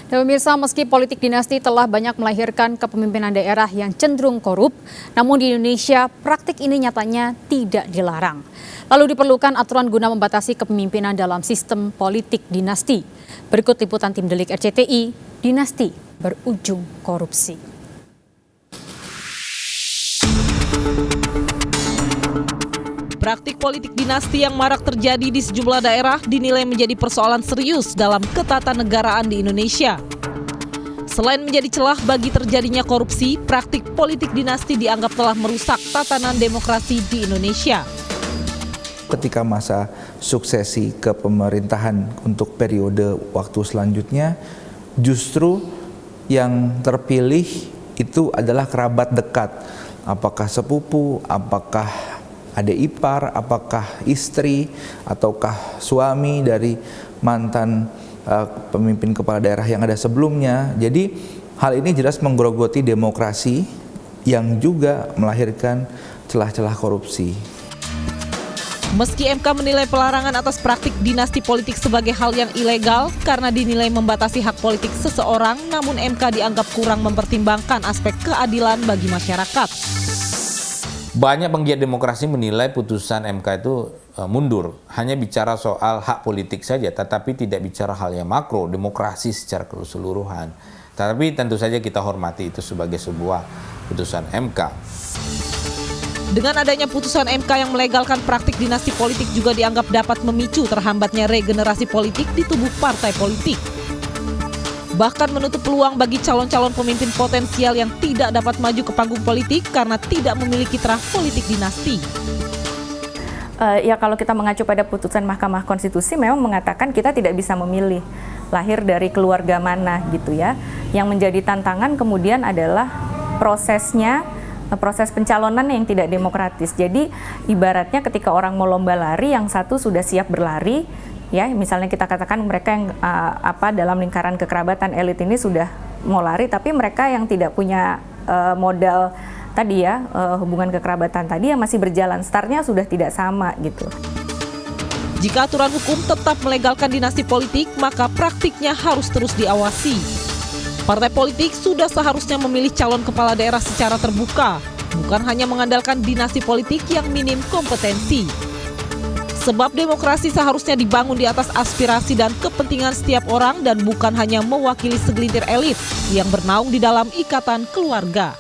Dan pemirsa, meski politik dinasti telah banyak melahirkan kepemimpinan daerah yang cenderung korup, namun di Indonesia praktik ini nyatanya tidak dilarang. Lalu diperlukan aturan guna membatasi kepemimpinan dalam sistem politik dinasti. Berikut liputan tim Delik RCTI, dinasti berujung korupsi. Praktik politik dinasti yang marak terjadi di sejumlah daerah dinilai menjadi persoalan serius dalam ketatanegaraan di Indonesia. Selain menjadi celah bagi terjadinya korupsi, praktik politik dinasti dianggap telah merusak tatanan demokrasi di Indonesia. Ketika masa suksesi kepemerintahan untuk periode waktu selanjutnya, justru yang terpilih itu adalah kerabat dekat, apakah sepupu, apakah adik ipar, apakah istri, ataukah suami dari mantan pemimpin kepala daerah yang ada sebelumnya. Jadi hal ini jelas menggerogoti demokrasi yang juga melahirkan celah-celah korupsi. Meski MK menilai pelarangan atas praktik dinasti politik sebagai hal yang ilegal karena dinilai membatasi hak politik seseorang, namun MK dianggap kurang mempertimbangkan aspek keadilan bagi masyarakat. Banyak penggiat demokrasi menilai putusan MK itu mundur, hanya bicara soal hak politik saja, tetapi tidak bicara hal yang makro, demokrasi secara keseluruhan. Tapi tentu saja kita hormati itu sebagai sebuah putusan MK. Dengan adanya putusan MK yang melegalkan praktik dinasti politik juga dianggap dapat memicu terhambatnya regenerasi politik di tubuh partai politik. Bahkan menutup peluang bagi calon-calon pemimpin potensial yang tidak dapat maju ke panggung politik karena tidak memiliki terah politik dinasti. Ya kalau kita mengacu pada putusan Mahkamah Konstitusi memang mengatakan kita tidak bisa memilih lahir dari keluarga mana gitu ya. Yang menjadi tantangan kemudian adalah prosesnya, proses pencalonan yang tidak demokratis. Jadi ibaratnya ketika orang mau lomba lari, yang satu sudah siap berlari, ya misalnya kita katakan mereka yang dalam lingkaran kekerabatan elit ini sudah mau lari, tapi mereka yang tidak punya modal tadi ya, hubungan kekerabatan tadi yang masih berjalan, startnya sudah tidak sama gitu. Jika aturan hukum tetap melegalkan dinasti politik, maka praktiknya harus terus diawasi. Partai politik sudah seharusnya memilih calon kepala daerah secara terbuka, bukan hanya mengandalkan dinasti politik yang minim kompetensi. Sebab demokrasi seharusnya dibangun di atas aspirasi dan kepentingan setiap orang dan bukan hanya mewakili segelintir elit yang bernaung di dalam ikatan keluarga.